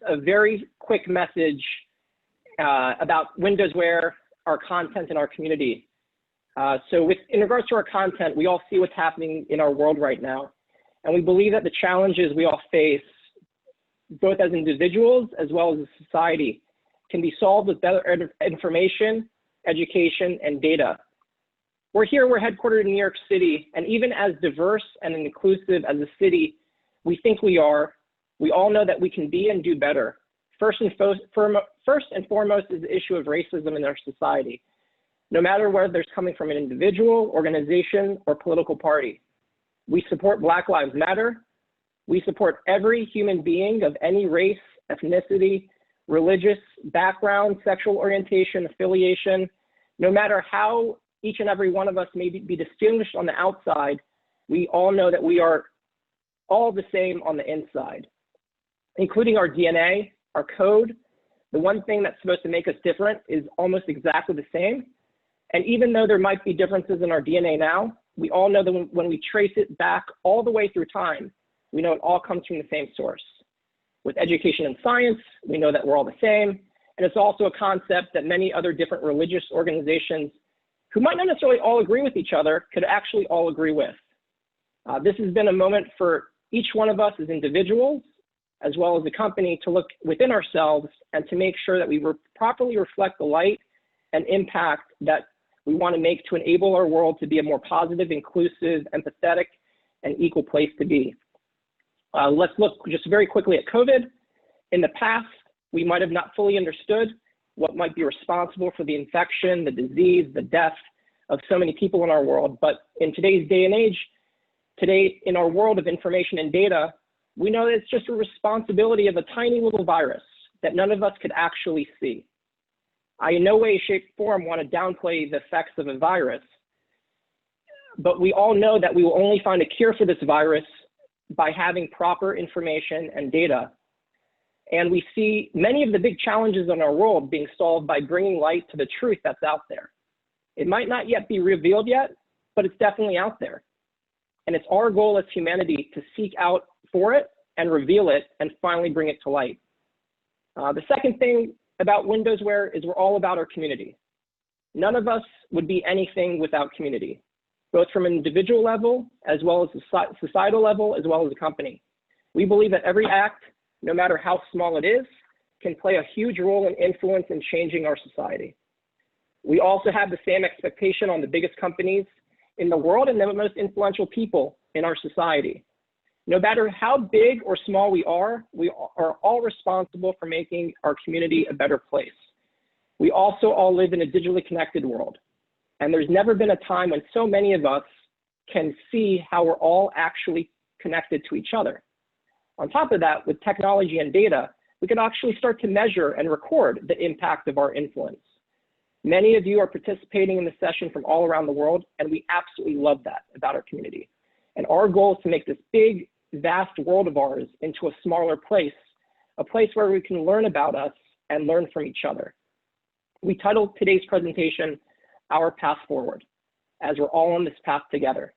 a very quick message about WindowsWear, our content, and our community. In regards to our content, we all see what's happening in our world right now. And we believe that the challenges we all face, both as individuals as well as a society, can be solved with better information, education, and data. We're headquartered in New York City, and even as diverse and inclusive as a city we think we are, we all know that we can be and do better. First and foremost is the issue of racism in our society, no matter whether it's coming from an individual, organization, or political party. We support Black Lives Matter. We support every human being of any race, ethnicity, religious background, sexual orientation, affiliation. No matter how each and every one of us may be distinguished on the outside, we all know that we are all the same on the inside, including our DNA, our code. The one thing that's supposed to make us different is almost exactly the same. And even though there might be differences in our DNA now, we all know that when we trace it back all the way through time, we know it all comes from the same source. With education and science, we know that we're all the same. And it's also a concept that many other different religious organizations who might not necessarily all agree with each other could actually all agree with. This has been a moment for each one of us as individuals, as well as a company, to look within ourselves and to make sure that we properly reflect the light and impact that we want to make to enable our world to be a more positive, inclusive, empathetic, and equal place to be. Let's look just very quickly at COVID. In the past, we might have not fully understood what might be responsible for the infection, the disease, the death of so many people in our world. But in today's day and age, today in our world of information and data, we know that it's just a responsibility of a tiny little virus that none of us could actually see. I in no way, shape, form want to downplay the effects of a virus, but we all know that we will only find a cure for this virus by having proper information and data. And we see many of the big challenges in our world being solved by bringing light to the truth that's out there. It might not yet be revealed yet, but it's definitely out there. And it's our goal as humanity to seek out for it and reveal it and finally bring it to light. The second thing about WindowsWear is we're all about our community. None of us would be anything without community, both from an individual level, as well as a societal level, as well as a company. We believe that every act, no matter how small it is, can play a huge role in influence in changing our society. We also have the same expectation on the biggest companies in the world and the most influential people in our society. No matter how big or small we are all responsible for making our community a better place. We also all live in a digitally connected world. And there's never been a time when so many of us can see how we're all actually connected to each other. On top of that, with technology and data, we can actually start to measure and record the impact of our influence. Many of you are participating in the session from all around the world, and we absolutely love that about our community. And our goal is to make this big, vast world of ours into a smaller place, a place where we can learn about us and learn from each other. We titled today's presentation, Our Path Forward, as we're all on this path together.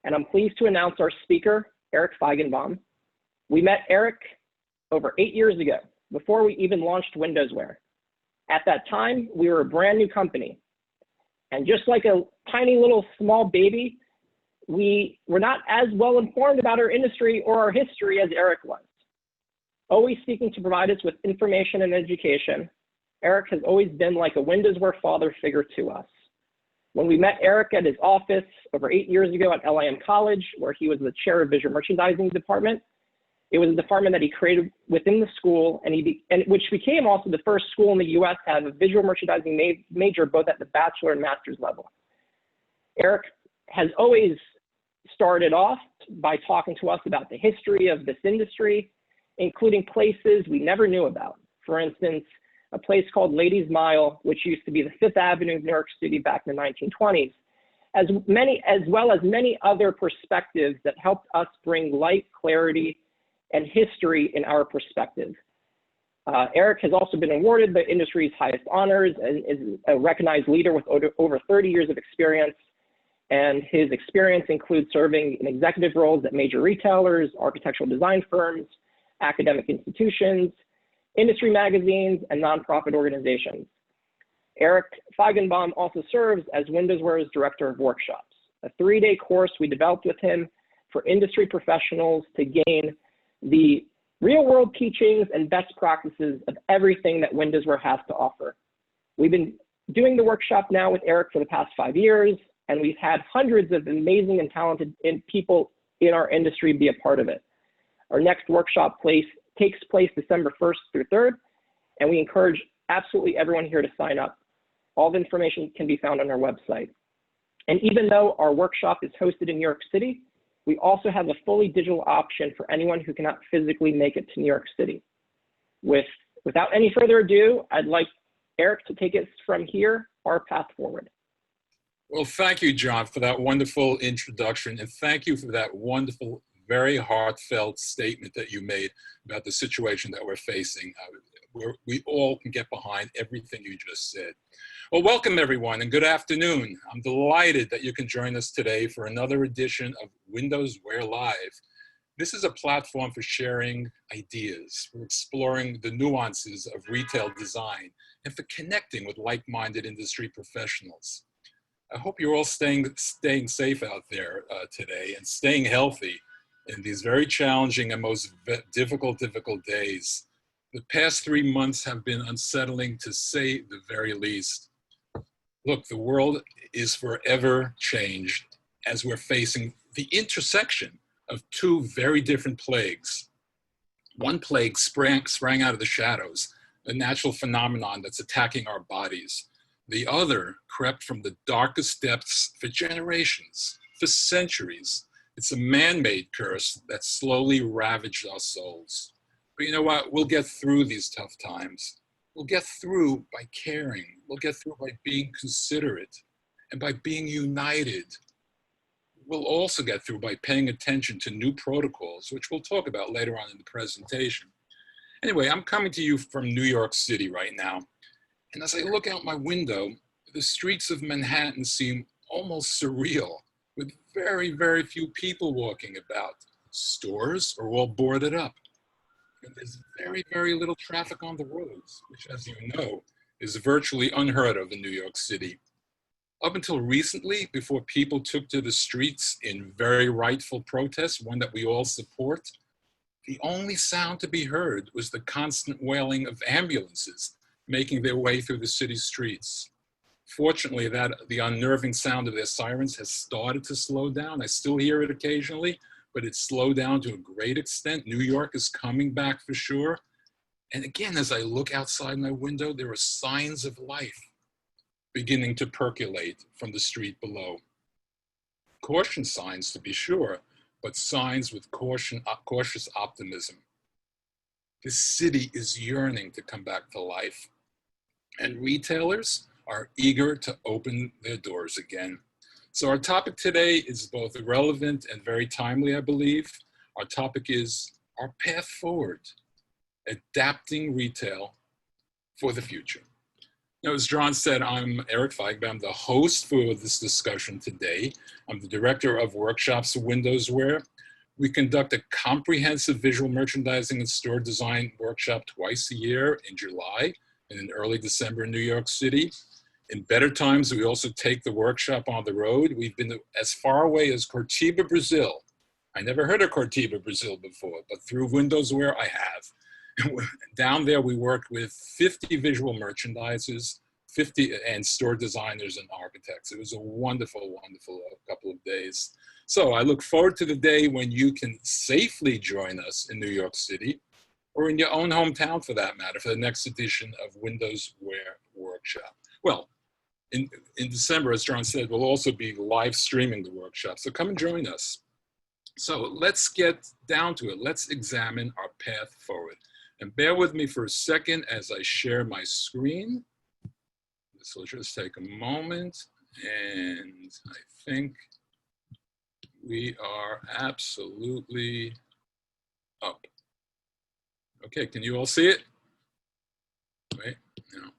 And I'm pleased to announce our speaker, Eric Feigenbaum. We met Eric over 8 years ago, before we even launched WindowsWear. At that time, we were a brand new company. And just like a tiny little small baby, we were not as well informed about our industry or our history as Eric was. Always seeking to provide us with information and education, Eric has always been like a WindowsWear father figure to us. When we met Eric at his office over 8 years ago at LIM College, where he was the chair of visual merchandising department, it was a department that he created within the school, and which became also the first school in the US to have a visual merchandising major both at the bachelor and master's level. Eric has always started off by talking to us about the history of this industry, including places we never knew about. For instance, a place called Ladies Mile, which used to be the Fifth Avenue of New York City back in the 1920s, as well as many other perspectives that helped us bring light, clarity, and history in our perspective. Eric has also been awarded the industry's highest honors and is a recognized leader with over 30 years of experience. And his experience includes serving in executive roles at major retailers, architectural design firms, academic institutions. industry magazines, and nonprofit organizations. Eric Feigenbaum also serves as WindowsWear's Director of Workshops, a 3-day course we developed with him for industry professionals to gain the real-world teachings and best practices of everything that WindowsWear has to offer. We've been doing the workshop now with Eric for the past 5 years, and we've had hundreds of amazing and talented people in our industry be a part of it. Our next workshop takes place December 1st through 3rd, and we encourage absolutely everyone here to sign up. All the information can be found on our website. And even though our workshop is hosted in New York City, we also have a fully digital option for anyone who cannot physically make it to New York City. Without any further ado, I'd like Eric to take us from here, our path forward. Well, thank you, John, for that wonderful introduction. And thank you for that wonderful, very heartfelt statement that you made about the situation that we're facing. We all can get behind everything you just said. Well, welcome everyone and good afternoon. I'm delighted that you can join us today for another edition of WindowsWear Live. This is a platform for sharing ideas, for exploring the nuances of retail design, and for connecting with like-minded industry professionals. I hope you're all staying safe out there today and staying healthy in these very challenging and most difficult days. The past 3 months have been unsettling, to say the very least. Look, the world is forever changed as we're facing the intersection of 2 very different plagues. One plague sprang out of the shadows, a natural phenomenon that's attacking our bodies. The other crept from the darkest depths for generations, for centuries. It's a man-made curse that slowly ravaged our souls. But you know what? We'll get through these tough times. We'll get through by caring. We'll get through by being considerate and by being united. We'll also get through by paying attention to new protocols, which we'll talk about later on in the presentation. Anyway, I'm coming to you from New York City right now. And as I look out my window, the streets of Manhattan seem almost surreal, with very, very few people walking about. Stores are all boarded up. And there's very, very little traffic on the roads, which, as you know, is virtually unheard of in New York City. Up until recently, before people took to the streets in very rightful protest, one that we all support, the only sound to be heard was the constant wailing of ambulances making their way through the city's streets. Fortunately, the unnerving sound of their sirens has started to slow down. I still hear it occasionally, but it's slowed down to a great extent. New York is coming back for sure. And again, as I look outside my window, there are signs of life beginning to percolate from the street below. Caution signs, to be sure, but signs with cautious optimism. This city is yearning to come back to life, and retailers are eager to open their doors again. So our topic today is both relevant and very timely, I believe. Our topic is our path forward, adapting retail for the future. Now, as John said, I'm Eric Feigenbaum, the host for this discussion today. I'm the Director of Workshops for WindowsWear. We conduct a comprehensive visual merchandising and store design workshop twice a year in July and in early December in New York City. In better times, we also take the workshop on the road. We've been as far away as Curitiba, Brazil. I never heard of Curitiba, Brazil before, but through WindowsWear, I have. Down there, we worked with 50 visual merchandisers, 50 and store designers and architects. It was a wonderful, wonderful couple of days. So I look forward to the day when you can safely join us in New York City, or in your own hometown for that matter, for the next edition of WindowsWear Workshop. Well, in December, as John said, we'll also be live streaming the workshop, so come and join us. So let's get down to it. Let's examine our path forward. And bear with me for a second as I share my screen. This will just take a moment, and I think we are absolutely up. Okay, can you all see it? Wait, no.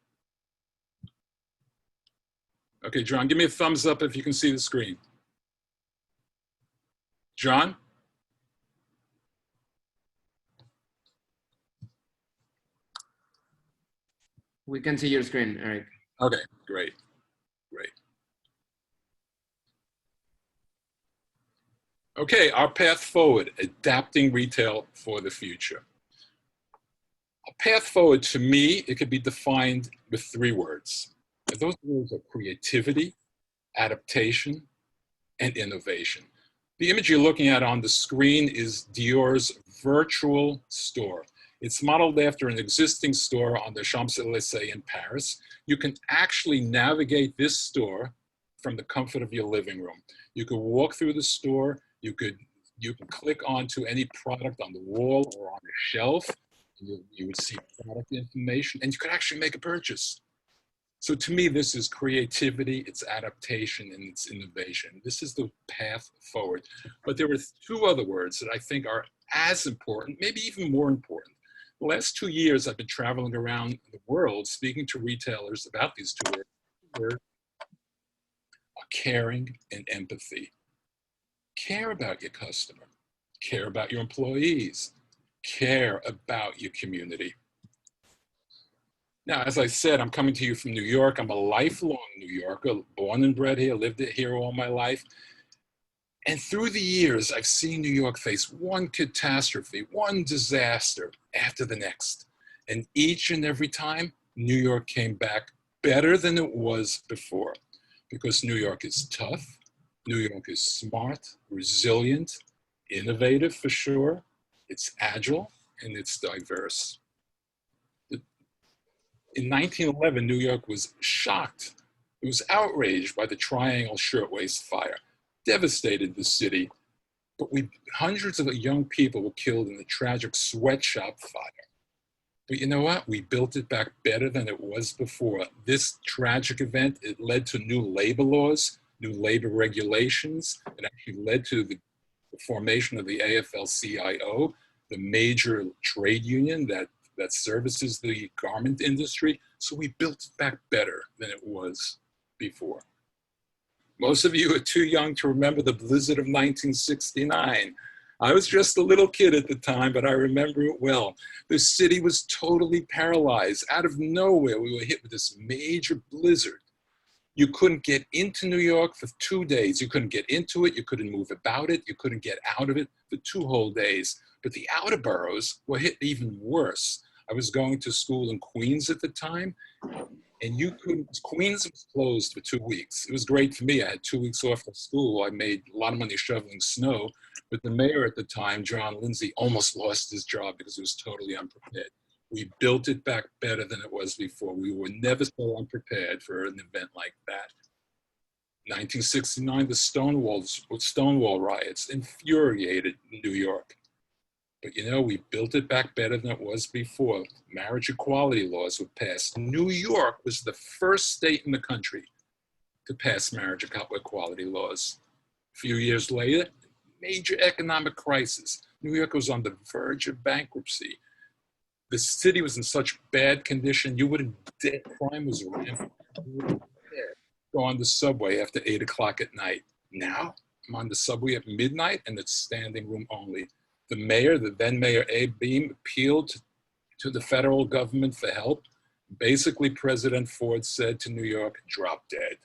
Okay, John, give me a thumbs up if you can see the screen. John? We can see your screen, Eric. Okay, great, great. Okay, our path forward, adapting retail for the future. A path forward, to me, it could be defined with 3 words. And those words are creativity, adaptation, and innovation. The image you're looking at on the screen is Dior's virtual store. It's modeled after an existing store on the Champs-Élysées in Paris. You can actually navigate this store from the comfort of your living room. You could walk through the store, you can click onto any product on the wall or on a shelf, and you would see product information, and you could actually make a purchase. So to me, this is creativity, it's adaptation, and it's innovation. This is the path forward. But there are 2 other words that I think are as important, maybe even more important. The last 2 years, I've been traveling around the world speaking to retailers about these 2 words, caring and empathy. Care about your customer, care about your employees, care about your community. Now, as I said, I'm coming to you from New York. I'm a lifelong New Yorker, born and bred here, lived here all my life. And through the years, I've seen New York face one catastrophe, one disaster after the next. And each and every time, New York came back better than it was before. Because New York is tough, New York is smart, resilient, innovative for sure, it's agile, and it's diverse. In 1911, New York was shocked. It was outraged by the Triangle Shirtwaist Fire, devastated the city, but hundreds of young people were killed in the tragic sweatshop fire. But you know what? We built it back better than it was before. This tragic event, it led to new labor laws, new labor regulations. It actually led to the formation of the AFL-CIO, the major trade union that services the garment industry. So we built it back better than it was before. Most of you are too young to remember the blizzard of 1969. I was just a little kid at the time, but I remember it well. The city was totally paralyzed. Out of nowhere, we were hit with this major blizzard. You couldn't get into New York for 2 days. You couldn't get into it. You couldn't move about it. You couldn't get out of it for 2 whole days. But the outer boroughs were hit even worse. I was going to school in Queens at the time, and Queens was closed for 2 weeks. It was great for me. I had 2 weeks off of school. I made a lot of money shoveling snow, but the mayor at the time, John Lindsay, almost lost his job because he was totally unprepared. We built it back better than it was before. We were never so unprepared for an event like that. 1969, the Stonewall riots infuriated New York. But you know, we built it back better than it was before. Marriage equality laws were passed. New York was the first state in the country to pass marriage equality laws. A few years later, major economic crisis. New York was on the verge of bankruptcy. The city was in such bad condition, you wouldn't dare, crime was rampant. You wouldn't dare go on the subway after 8 o'clock at night. Now, I'm on the subway at midnight and it's standing room only. The mayor, the then mayor Abe Beame, appealed to the federal government for help. Basically, President Ford said to New York, drop dead.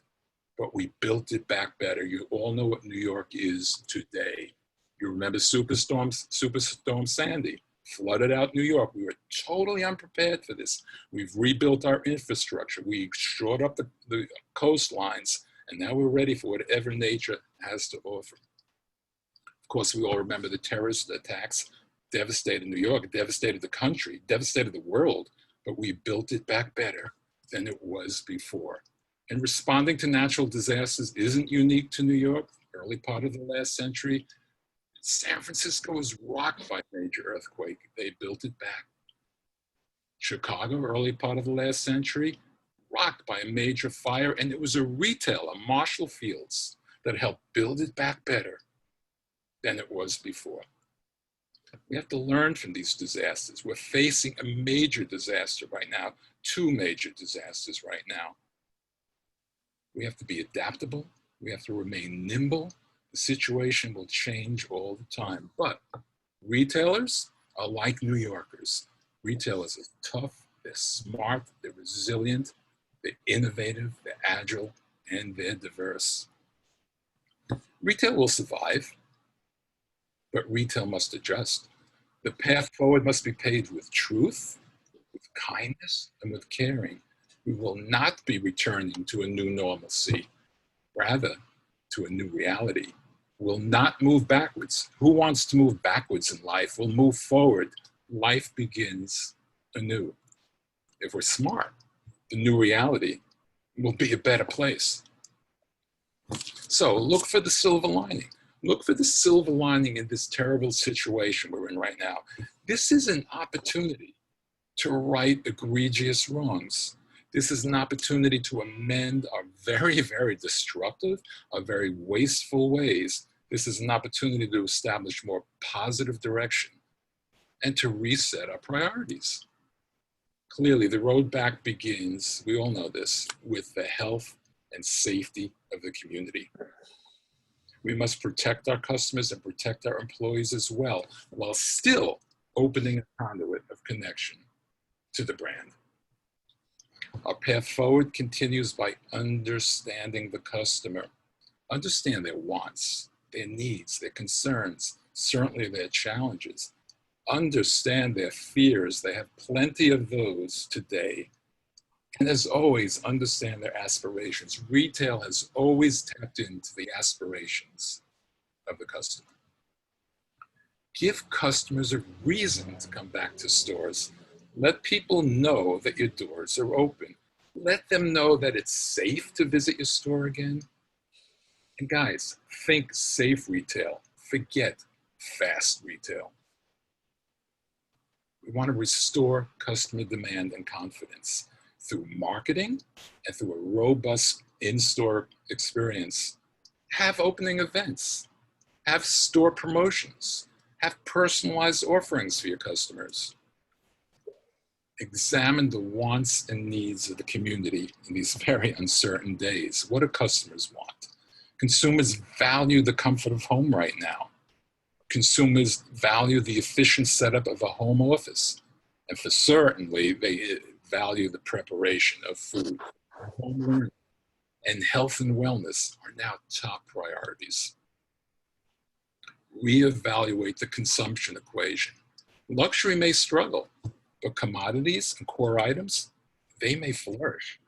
But we built it back better. You all know what New York is today. You remember Superstorm Sandy, flooded out New York. We were totally unprepared for this. We've rebuilt our infrastructure. We shored up the coastlines, and now we're ready for whatever nature has to offer. Of course, we all remember the terrorist attacks devastated New York, devastated the country, devastated the world, but we built it back better than it was before. And responding to natural disasters isn't unique to New York. Early part of the last century, San Francisco was rocked by a major earthquake. They built it back. Chicago, early part of the last century, rocked by a major fire, and it was a retailer, Marshall Fields, that helped build it back better than it was before. We have to learn from these disasters. We're facing a major disaster right now, 2 major disasters right now. We have to be adaptable. We have to remain nimble. The situation will change all the time. But retailers are like New Yorkers. Retailers are tough, They're smart, they're resilient, they're innovative, they're agile, and they're diverse. Retail will survive, but retail must adjust. The path forward must be paved with truth, with kindness, and with caring. We will not be returning to a new normalcy, rather to a new reality. We'll not move backwards. Who wants to move backwards in life? We'll move forward. Life begins anew. If we're smart, the new reality will be a better place. So look for the silver lining. Look for the silver lining in this terrible situation we're in right now. This is an opportunity to right egregious wrongs. This is an opportunity to amend our very, very destructive, our very wasteful ways. This is an opportunity to establish more positive direction and to reset our priorities. Clearly, the road back begins, we all know this, with the health and safety of the community. We must protect our customers and protect our employees as well, while still opening a conduit of connection to the brand. Our path forward continues by understanding the customer. Understand their wants, their needs, their concerns, certainly their challenges. Understand their fears. They have plenty of those today. And as always, understand their aspirations. Retail has always tapped into the aspirations of the customer. Give customers a reason to come back to stores. Let people know that your doors are open. Let them know that it's safe to visit your store again. And guys, think safe retail. Forget fast retail. We want to restore customer demand and confidence through marketing and through a robust in-store experience. Have opening events, have store promotions, have personalized offerings for your customers. Examine the wants and needs of the community in these very uncertain days. What do customers want? Consumers value the comfort of home right now. Consumers value the efficient setup of a home office. And for certainly, they value the preparation of food. Home learning and health and wellness are now top priorities. Reevaluate the consumption equation. Luxury may struggle, but commodities and core items, they may flourish.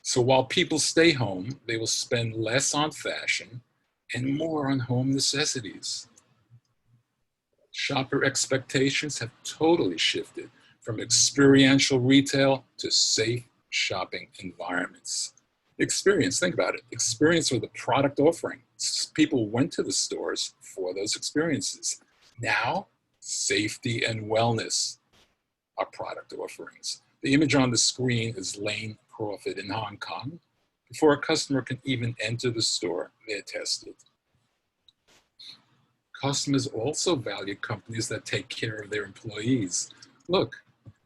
So while people stay home, they will spend less on fashion and more on home necessities. Shopper expectations have totally shifted from experiential retail to safe shopping environments. Experience, think about it. Experience with a product offering. People went to the stores for those experiences. Now, safety and wellness are product offerings. The image on the screen is Lane Crawford in Hong Kong. Before a customer can even enter the store, they're tested. Customers also value companies that take care of their employees. Look,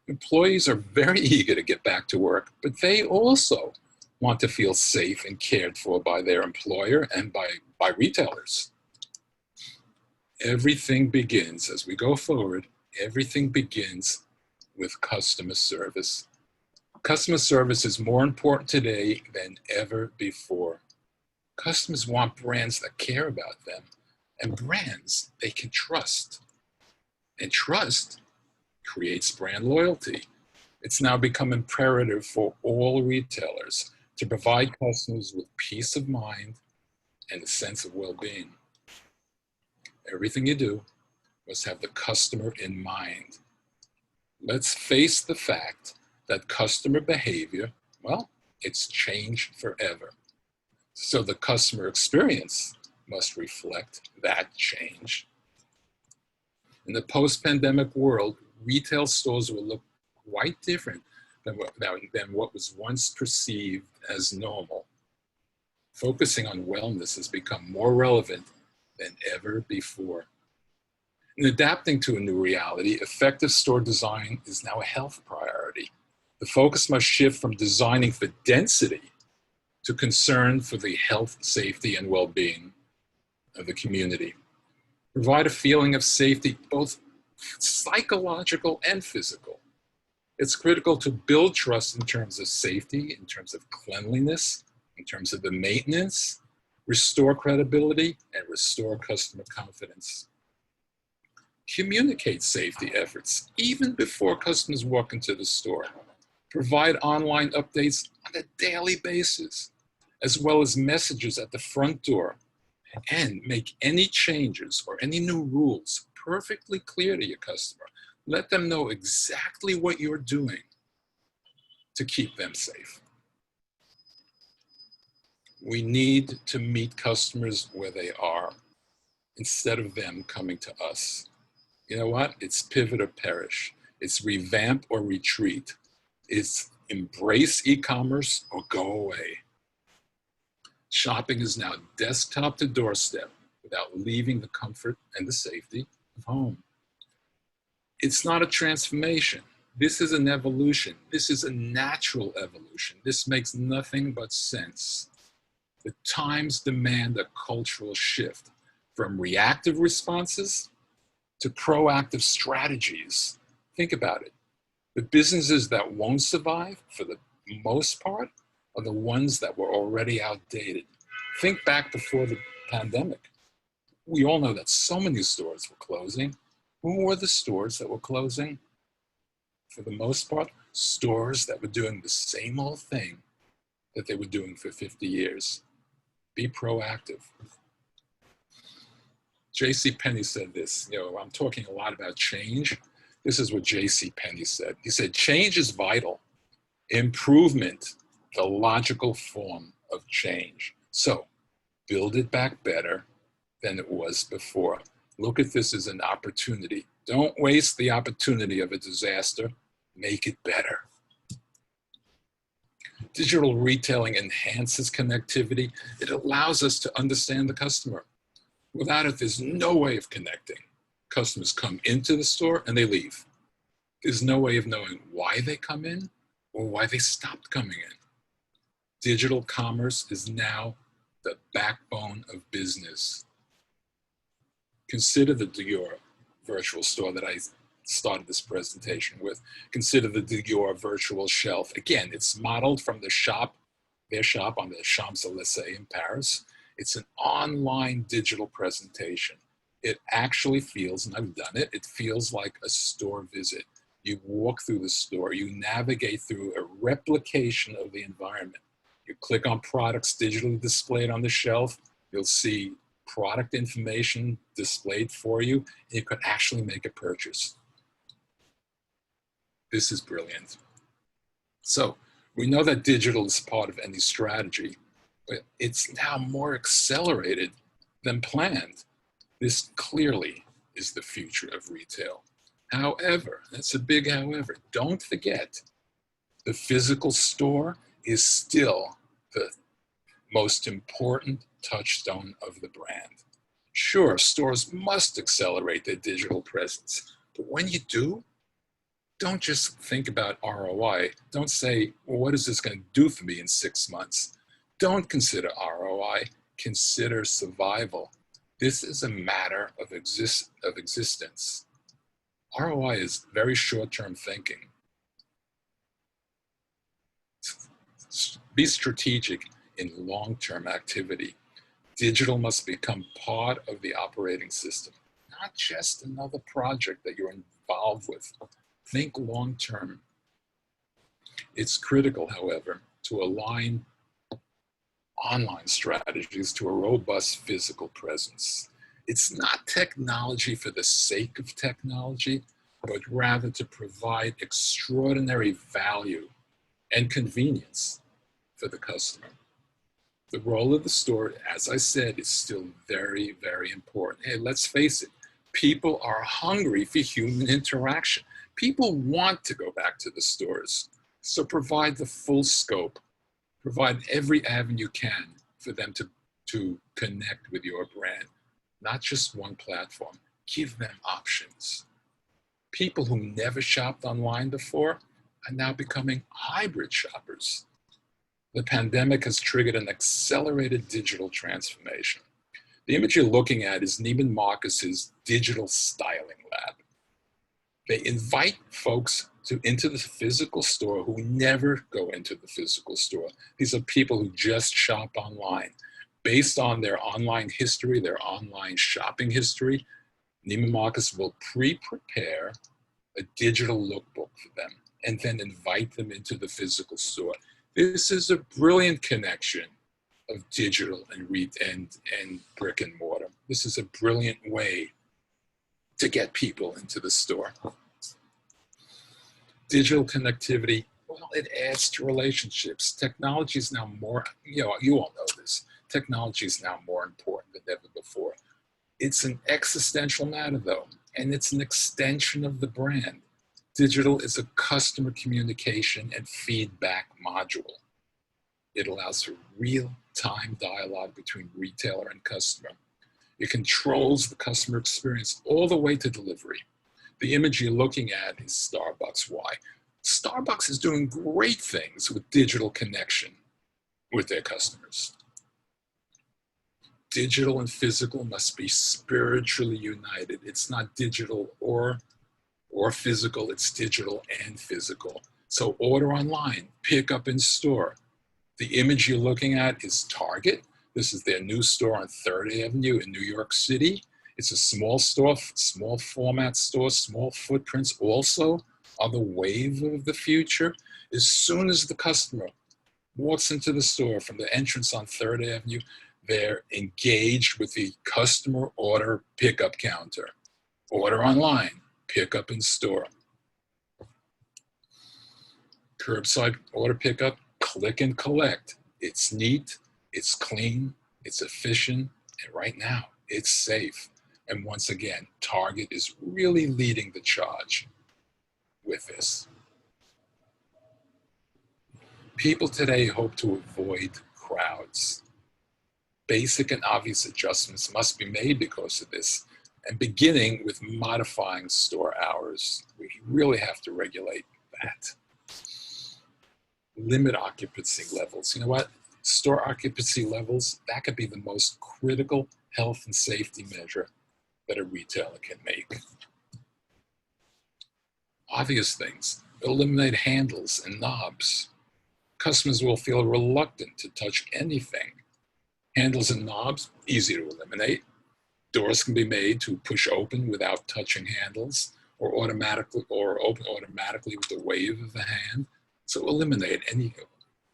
employees are very eager to get back to work, but they also want to feel safe and cared for by their employer and by retailers. Everything begins, as we go forward, everything begins with customer service. Customer service is more important today than ever before. Customers want brands that care about them and brands they can trust. And trust creates brand loyalty. It's now become imperative for all retailers to provide customers with peace of mind and a sense of well-being. Everything you do must have the customer in mind. Let's face the fact that customer behavior, well, it's changed forever. So the customer experience must reflect that change. In the post-pandemic world, retail stores will look quite different than what was once perceived as normal. Focusing on wellness has become more relevant than ever before. In adapting to a new reality, effective store design is now a health priority. The focus must shift from designing for density to concern for the health, safety, and well-being of the community. Provide a feeling of safety, both psychological and physical. It's critical to build trust in terms of safety, in terms of cleanliness, in terms of the maintenance, restore credibility, and restore customer confidence. Communicate safety efforts even before customers walk into the store. Provide online updates on a daily basis, as well as messages at the front door, and make any changes or any new rules perfectly clear to your customer. Let them know exactly what you're doing to keep them safe. We need to meet customers where they are instead of them coming to us. You know what? It's pivot or perish. It's revamp or retreat. It's embrace e-commerce or go away. Shopping is now desktop to doorstep without leaving the comfort and the safety of home. It's not a transformation. This is an evolution. This is a natural evolution. This makes nothing but sense. The times demand a cultural shift from reactive responses to proactive strategies. Think about it. The businesses that won't survive, for the most part, are the ones that were already outdated. Think back before the pandemic. We all know that so many stores were closing. Who were the stores that were closing? For the most part, stores that were doing the same old thing that they were doing for 50 years. Be proactive. J.C. Penney said this, I'm talking a lot about change. This is what J.C. Penney said. He said, change is vital. Improvement, the logical form of change. So build it back better than it was before. Look at this as an opportunity. Don't waste the opportunity of a disaster. Make it better. Digital retailing enhances connectivity. It allows us to understand the customer. Without it, there's no way of connecting. Customers come into the store and they leave. There's no way of knowing why they come in or why they stopped coming in. Digital commerce is now the backbone of business. Consider the Dior virtual store that I started this presentation with. Consider the Dior virtual shelf. Again, it's modeled from their shop on the Champs-Élysées in Paris. It's an online digital presentation. It actually feels, and I've done it, it feels like a store visit. You walk through the store, you navigate through a replication of the environment. You click on products digitally displayed on the shelf, you'll see product information displayed for you, and you could actually make a purchase. This is brilliant. So we know that digital is part of any strategy, but it's now more accelerated than planned. This clearly is the future of retail. However, that's a big however, don't forget, the physical store is still the most important touchstone of the brand. Sure, stores must accelerate their digital presence, but when you do, don't just think about ROI. Don't say, well, what is this going to do for me in 6 months? Don't consider ROI, consider survival. This is a matter of existence. ROI is very short-term thinking. Be strategic in long-term activity. Digital must become part of the operating system, not just another project that you're involved with. Think long-term. It's critical, however, to align online strategies to a robust physical presence. It's not technology for the sake of technology, but rather to provide extraordinary value and convenience for the customer. The role of the store, as I said, is still very, very important. Hey, let's face it, people are hungry for human interaction. People want to go back to the stores. So provide the full scope, provide every avenue you can for them to connect with your brand, not just one platform. Give them options. People who never shopped online before are now becoming hybrid shoppers. The pandemic has triggered an accelerated digital transformation. The image you're looking at is Neiman Marcus's digital styling lab. They invite folks into the physical store who never go into the physical store. These are people who just shop online. Based on their online history, their online shopping history, Neiman Marcus will pre-prepare a digital lookbook for them and then invite them into the physical store. This is a brilliant connection of digital and brick and mortar. This is a brilliant way to get people into the store. Digital connectivity, well, it adds to relationships. Technology is now more, you all know this, technology is now more important than ever before. It's an existential matter though, and it's an extension of the brand. Digital is a customer communication and feedback module. It allows for real-time dialogue between retailer and customer. It controls the customer experience all the way to delivery. The image you're looking at is Starbucks. Why? Starbucks is doing great things with digital connection with their customers. Digital and physical must be spiritually united. It's not digital or physical, it's digital and physical. So order online, pick up in store. The image you're looking at is Target. This is their new store on 3rd Avenue in New York City. It's a small store, small format store, small footprints also are the wave of the future. As soon as the customer walks into the store from the entrance on 3rd Avenue, they're engaged with the customer order pickup counter. Order online, pick up in store. Curbside order pickup, click and collect. It's neat, it's clean, it's efficient, and right now it's safe. And once again, Target is really leading the charge with this. People today hope to avoid crowds. Basic and obvious adjustments must be made because of this, and beginning with modifying store hours. We really have to regulate that. Limit occupancy levels. You know what? Store occupancy levels, that could be the most critical health and safety measure that a retailer can make. Obvious things, eliminate handles and knobs. Customers will feel reluctant to touch anything. Handles and knobs, easy to eliminate. Doors can be made to push open without touching handles or open automatically with the wave of the hand. So eliminate any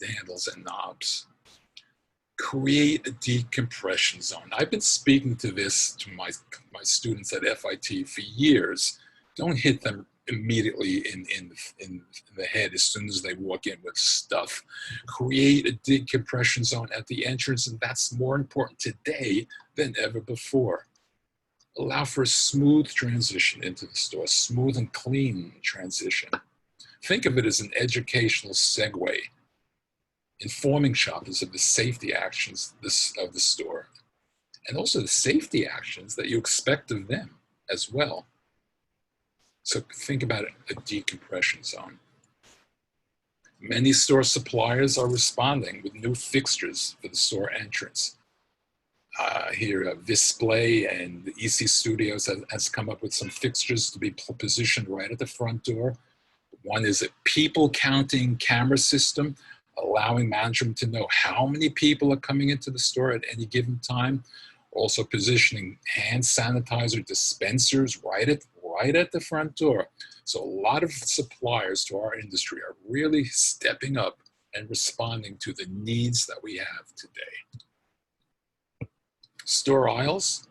handles and knobs. Create a decompression zone. I've been speaking to this to my students at FIT for years. Don't hit them immediately in the head as soon as they walk in with stuff. Create a decompression zone at the entrance, and that's more important today than ever before. Allow for a smooth transition into the store, smooth and clean transition. Think of it as an educational segue, informing shoppers of the safety actions of the store, and also the safety actions that you expect of them as well. So think about it, a decompression zone. Many store suppliers are responding with new fixtures for the store entrance. Here, Display and the EC Studios has come up with some fixtures to be positioned right at the front door. One is a people counting camera system, allowing management to know how many people are coming into the store at any given time. Also positioning hand sanitizer dispensers right at the front door. So a lot of suppliers to our industry are really stepping up and responding to the needs that we have today. Store aisles,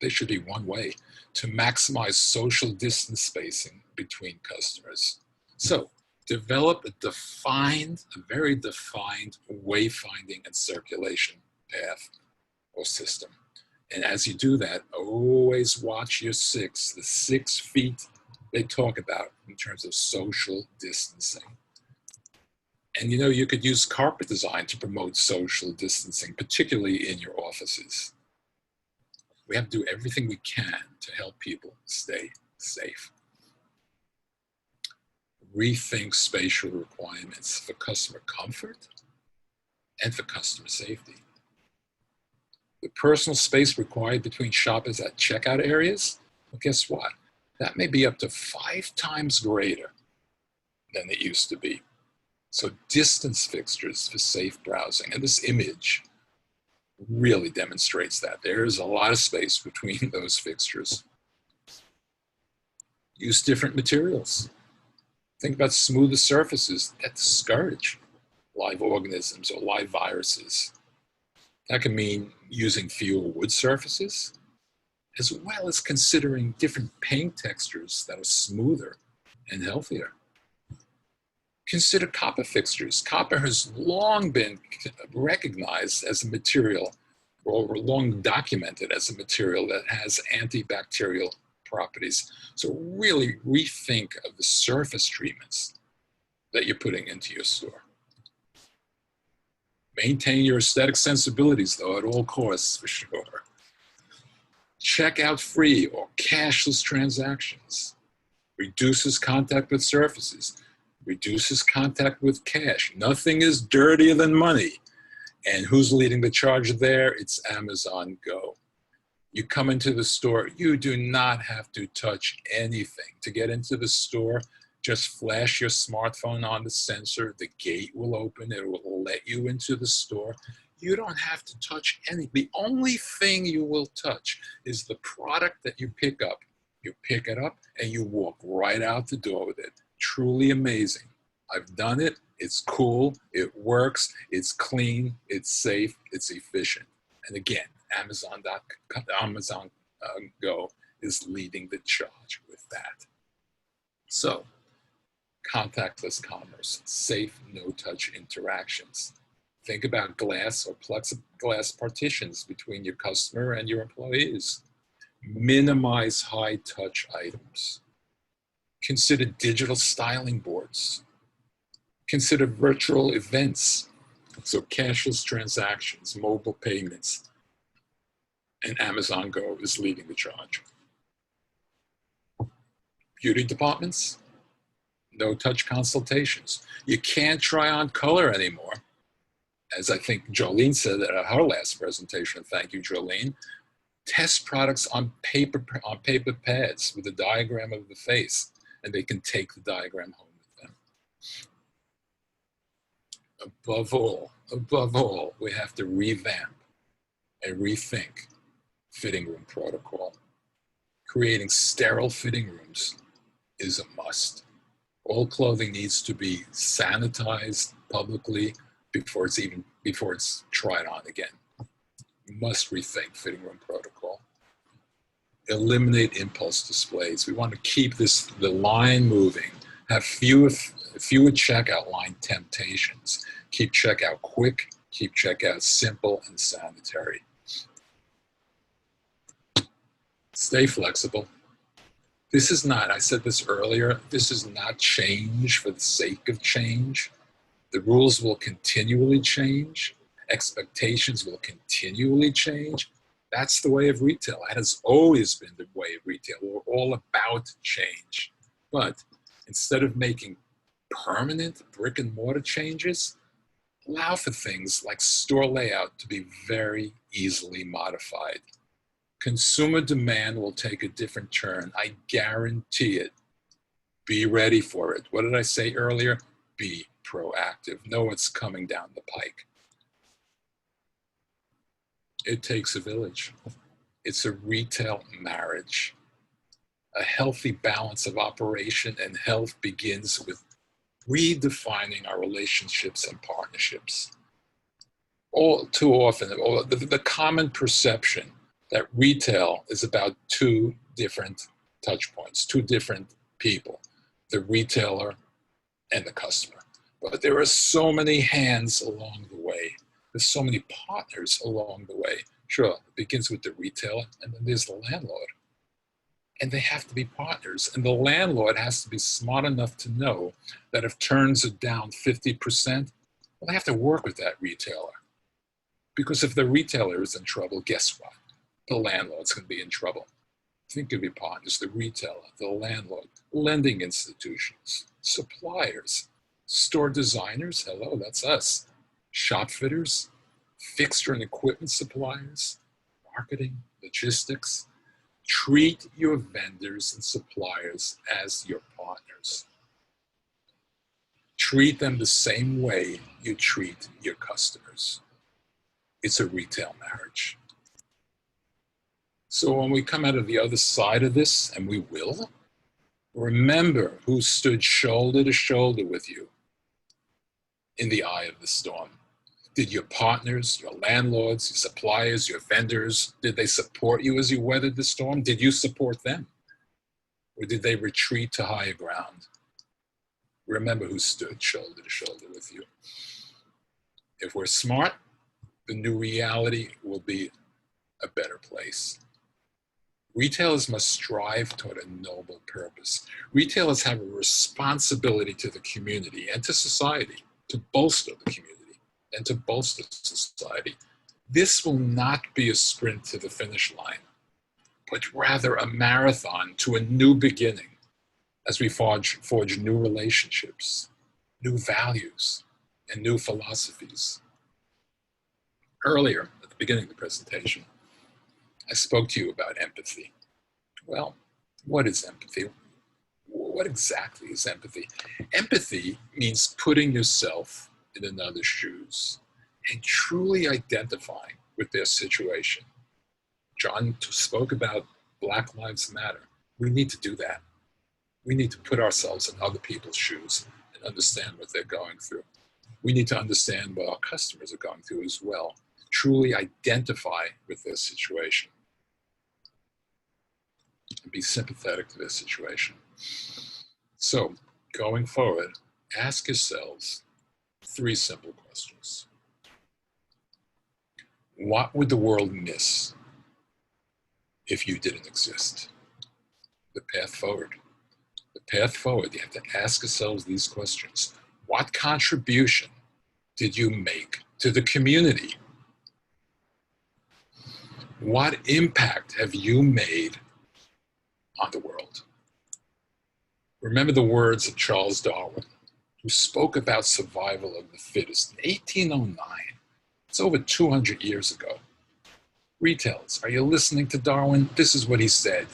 they should be one way to maximize social distance spacing between customers. So develop a very defined wayfinding and circulation path or system. And as you do that, always watch your the 6 feet they talk about in terms of social distancing. And you could use carpet design to promote social distancing, particularly in your offices. We have to do everything we can to help people stay safe. Rethink spatial requirements for customer comfort and for customer safety. The personal space required between shoppers at checkout areas, well, guess what? That may be up to 5 times greater than it used to be. So distance fixtures for safe browsing. And this image really demonstrates that. There's a lot of space between those fixtures. Use different materials. Think about smoother surfaces that discourage live organisms or live viruses. That can mean using fewer wood surfaces, as well as considering different paint textures that are smoother and healthier. Consider copper fixtures. Copper has long been recognized as a material, or long documented as a material that has antibacterial properties. So really rethink of the surface treatments that you're putting into your store. Maintain your aesthetic sensibilities, though, at all costs, for sure. Check out free or cashless transactions. Reduces contact with surfaces. Reduces contact with cash. Nothing is dirtier than money. And who's leading the charge there? It's Amazon Go. You come into the store, you do not have to touch anything. To get into the store, just flash your smartphone on the sensor, the gate will open, it will let you into the store. You don't have to touch anything. The only thing you will touch is the product that you pick up. You pick it up and you walk right out the door with it. Truly amazing. I've done it, it's cool, it works, it's clean, it's safe, it's efficient. And again, Amazon Go is leading the charge with that. So, contactless commerce, safe, no-touch interactions. Think about glass or plexiglass partitions between your customer and your employees. Minimize high-touch items. Consider digital styling boards. Consider virtual events. So cashless transactions, mobile payments, and Amazon Go is leading the charge. Beauty departments, no touch consultations. You can't try on color anymore. As I think Jolene said at her last presentation, thank you, Jolene, test products on paper pads with a diagram of the face, and they can take the diagram home with them. Above all, we have to revamp and rethink fitting room protocol. Creating sterile fitting rooms is a must. All clothing needs to be sanitized publicly before it's tried on again. You must rethink fitting room protocol. Eliminate impulse displays. We want to keep the line moving. Have fewer checkout line temptations. Keep checkout quick. Keep checkout simple and sanitary. Stay flexible. This is not, I said this earlier, this is not change for the sake of change. The rules will continually change. Expectations will continually change. That's the way of retail. That has always been the way of retail. We're all about change. But instead of making permanent brick and mortar changes, allow for things like store layout to be very easily modified. Consumer demand will take a different turn. I guarantee it. Be ready for it. What did I say earlier? Be proactive. Know what's coming down the pike. It takes a village. It's a retail marriage. A healthy balance of operation and health begins with redefining our relationships and partnerships. All too often, the common perception that retail is about two different touch points, two different people, the retailer and the customer. But there are so many hands along the way. There's so many partners along the way. Sure, it begins with the retailer, and then there's the landlord. And they have to be partners. And the landlord has to be smart enough to know that if turns are down 50%, well, they have to work with that retailer. Because if the retailer is in trouble, guess what? The landlord's going to be in trouble. Think of your partners, the retailer, the landlord, lending institutions, suppliers, store designers, hello, that's us, shop fitters, fixture and equipment suppliers, marketing, logistics. Treat your vendors and suppliers as your partners. treat them the same way you treat your customers. It's a retail marriage. So when we come out of the other side of this, and we will, remember who stood shoulder to shoulder with you in the eye of the storm. Did your partners, your landlords, your suppliers, your vendors, did they support you as you weathered the storm? Did you support them? Or did they retreat to higher ground? Remember who stood shoulder to shoulder with you. If we're smart, the new reality will be a better place. Retailers must strive toward a noble purpose. Retailers have a responsibility to the community and to society to bolster the community and to bolster society. This will not be a sprint to the finish line, but rather a marathon to a new beginning as we forge new relationships, new values, and new philosophies. Earlier, at the beginning of the presentation, I spoke to you about empathy. Well, what is empathy? What exactly is empathy? Empathy means putting yourself in another's shoes and truly identifying with their situation. John spoke about Black Lives Matter. We need to do that. We need to put ourselves in other people's shoes and understand what they're going through. We need to understand what our customers are going through as well. Truly identify with their situation and be sympathetic to their situation. So, going forward, ask yourselves 3 simple questions. What would the world miss if you didn't exist? The path forward. The path forward, you have to ask yourselves these questions. What contribution did you make to the community? What impact have you made on the world? Remember the words of Charles Darwin, who spoke about survival of the fittest in 1809. It's over 200 years ago. Retailers, are you listening to Darwin? This is what he said.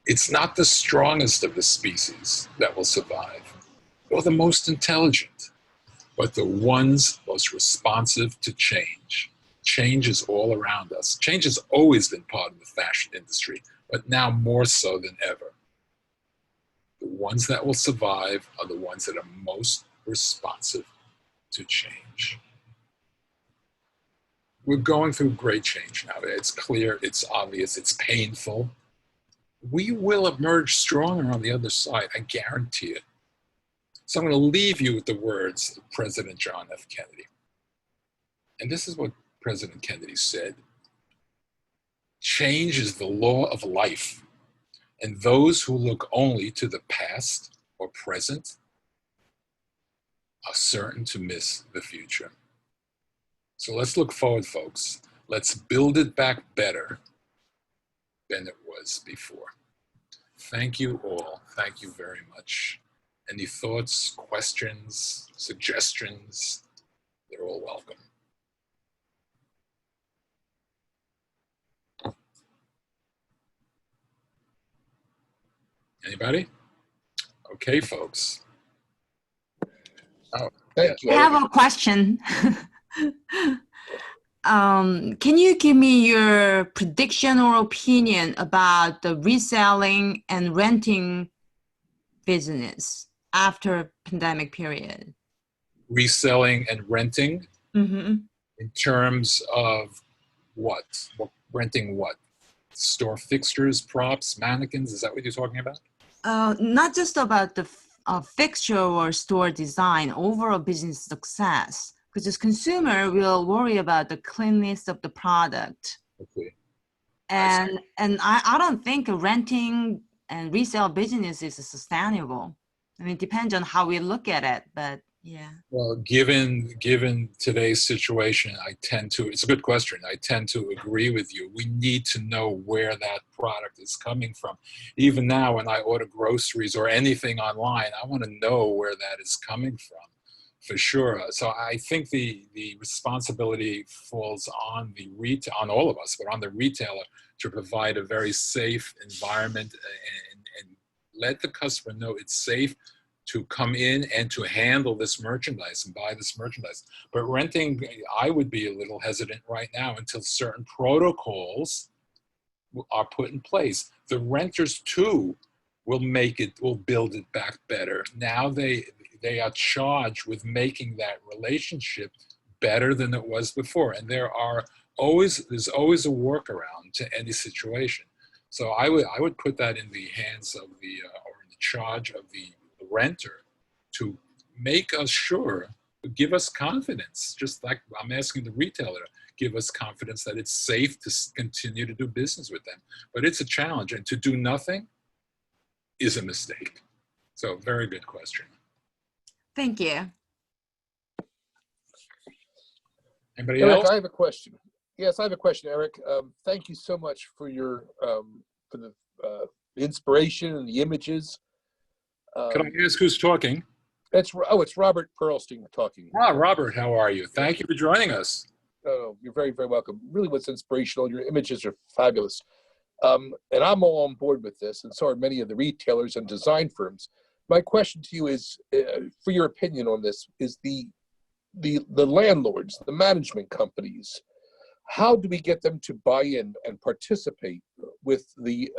It's not the strongest of the species that will survive, or the most intelligent, but the ones most responsive to change. Change is all around us. Change has always been part of the fashion industry, but now more so than ever. The ones that will survive are the ones that are most responsive to change. We're going through great change now. It's clear, it's obvious, it's painful. We will emerge stronger on the other side, I guarantee it. So I'm going to leave you with the words of President John F. Kennedy. And this is what President Kennedy said. Change is the law of life, and those who look only to the past or present are certain to miss the future. So let's look forward, folks. Let's build it back better than it was before. Thank you all. Thank you very much. Any thoughts, questions, suggestions? They're all welcome. Anybody? Okay, folks. Oh, Thank you. I have a question. Can you give me your prediction or opinion about the reselling and renting business after pandemic period? Reselling and renting Mm-hmm. in terms of what? Renting what? Store fixtures, props, mannequins? Is that what you're talking about? Not just about the fixture or store design, overall business success, because the consumer will worry about the cleanliness of the product. Okay. And I don't think renting and resale business is sustainable. I mean, it depends on how we look at it, but yeah. Well, given today's situation, it's a good question. I tend to agree with you. We need to know where that product is coming from. Even now, when I order groceries or anything online, I want to know where that is coming from, for sure. So I think the responsibility falls on on all of us, but on the retailer to provide a very safe environment and let the customer know it's safe to come in and to handle this merchandise and buy this merchandise. But renting, I would be a little hesitant right now until certain protocols are put in place. The renters too will build it back better. Now they are charged with making that relationship better than it was before. And there's always a workaround to any situation. So I would put that in the hands of or in the charge of the renter to make us sure, give us confidence, just like I'm asking the retailer, give us confidence that it's safe to continue to do business with them. But it's a challenge, and to do nothing is a mistake. So very good question. Thank you. Anybody Eric, else? I have a question. Yes, I have a question, Eric. Thank you so much for your for the inspiration and the images. Can I ask who's talking? It's Robert Perlstein talking. Robert, how are you? Thank you for joining us. Oh, you're very, very welcome. Really was inspirational. Your images are fabulous. And I'm all on board with this, and so are many of the retailers and design firms. My question to you is, for your opinion on this, is the landlords, the management companies, how do we get them to buy in and participate with the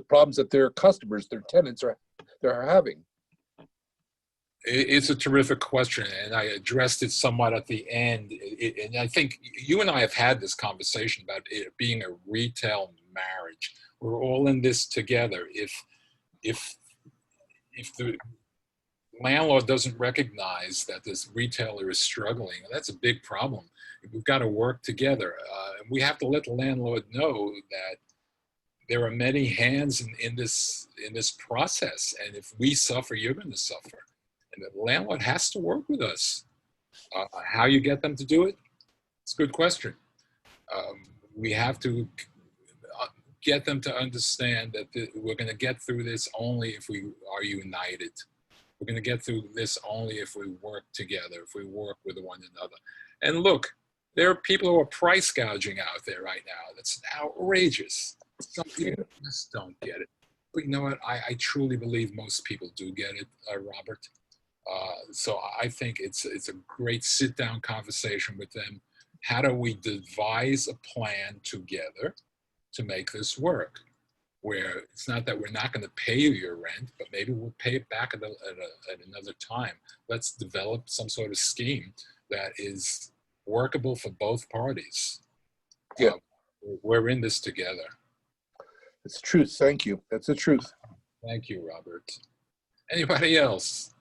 problems that their customers, their tenants they're having? It's a terrific question, and I addressed it somewhat at the end. And I think you and I have had this conversation about it being a retail marriage. We're all in this together. If the landlord doesn't recognize that this retailer is struggling, that's a big problem. We've got to work together. And we have to let the landlord know that there are many hands in this process, and if we suffer, you're going to suffer. And the landlord has to work with us. How you get them to do it? It's a good question. We have to get them to understand that we're going to get through this only if we are united. We're going to get through this only if we work together, if we work with one another. And look, there are people who are price gouging out there right now. That's outrageous. Some people just don't get it. But you know what? I truly believe most people do get it, Robert. So I think it's a great sit-down conversation with them. How do we devise a plan together to make this work? Where it's not that we're not going to pay you your rent, but maybe we'll pay it back at another time. Let's develop some sort of scheme that is workable for both parties. Yeah, we're in this together. It's the truth. Thank you. That's the truth. Thank you, Robert. Anybody else?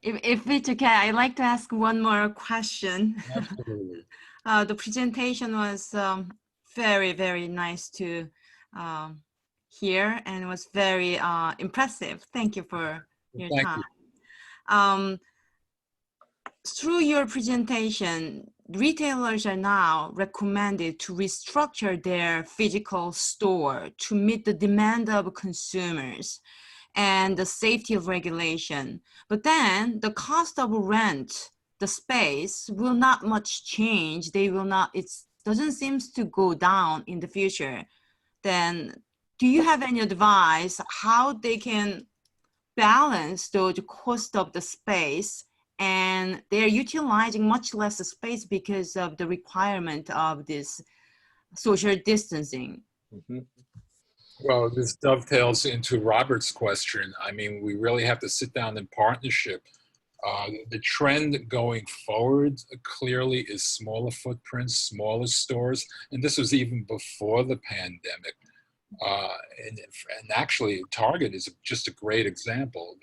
If it's okay, I'd like to ask one more question. Absolutely. The presentation was very, very nice to hear, and it was very impressive. Thank you for your time. Through your presentation, retailers are now recommended to restructure their physical store to meet the demand of consumers and the safety of regulation. But then the cost of rent, the space will not much change. They will not, it doesn't seem to go down in the future. Then do you have any advice how they can balance the cost of the space, and they're utilizing much less space because of the requirement of this social distancing? Mm-hmm. Well, this dovetails into Robert's question. I mean, we really have to sit down in partnership. The trend going forward clearly is smaller footprints, smaller stores, and this was even before the pandemic. And actually, Target is just a great example.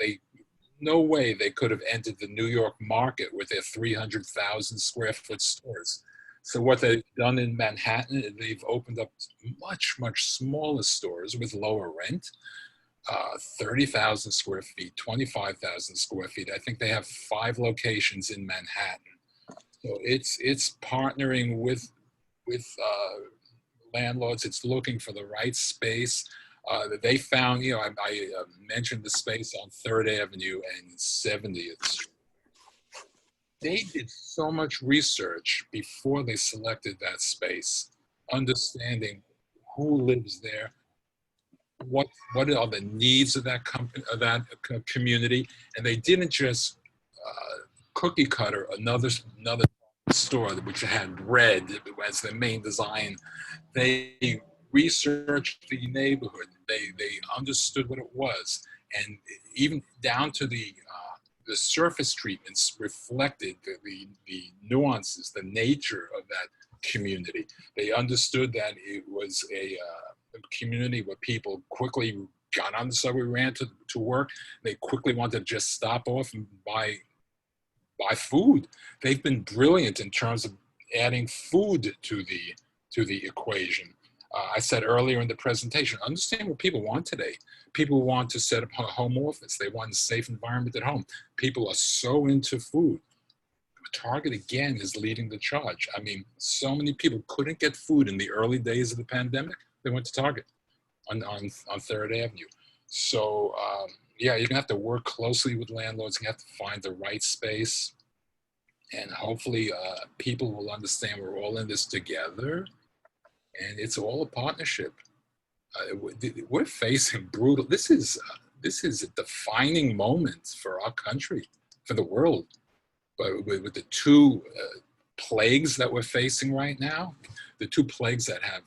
No way they could have entered the New York market with their 300,000 square foot stores. So what they've done in Manhattan, they've opened up much, much smaller stores with lower rent, 30,000 square feet, 25,000 square feet. I think they have 5 locations in Manhattan. So it's partnering with landlords. It's looking for the right space. They found, I mentioned the space on 3rd Avenue and 70th Street. They did so much research before they selected that space, understanding who lives there, what are the needs of that company, of that community, and they didn't just cookie cutter another store which had red as the main design. They researched the neighborhood. They understood what it was, and even down to the surface treatments reflected the nuances, the nature of that community. They understood that it was a community where people quickly got on the subway, ran to work. They quickly wanted to just stop off and buy food. They've been brilliant in terms of adding food to the equation. I said earlier in the presentation, understand what people want today. People want to set up a home office. They want a safe environment at home. People are so into food. Target, again, is leading the charge. I mean, so many people couldn't get food in the early days of the pandemic. They went to Target on 3rd Avenue. So, yeah, you're gonna have to work closely with landlords. You have to find the right space. And hopefully people will understand we're all in this together. And it's all a partnership. We're facing brutal, this is a defining moment for our country, for the world. But with the two plagues that we're facing right now, the two plagues that have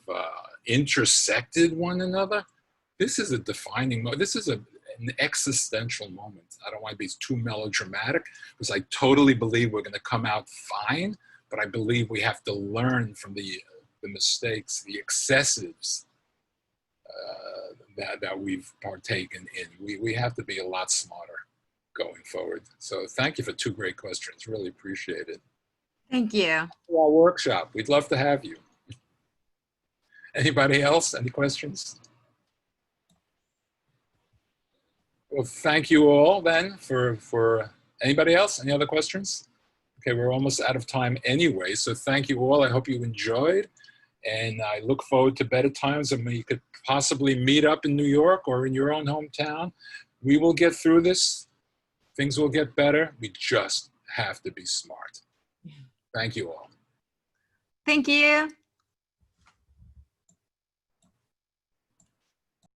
intersected one another, this is a defining moment. This is an existential moment. I don't want to be too melodramatic because I totally believe we're going to come out fine, but I believe we have to learn from the mistakes, the excessives that we've partaken in. We have to be a lot smarter going forward. So thank you for 2 great questions. Really appreciate it. Thank you. Our workshop, we'd love to have you. Anybody else? Any questions? Well, thank you all then for anybody else? Any other questions? Okay, we're almost out of time anyway, so thank you all. I hope you enjoyed, and I look forward to better times when we could possibly meet up in New York or in your own hometown. We will get through this. Things will get better. We just have to be smart. Thank you all. Thank you.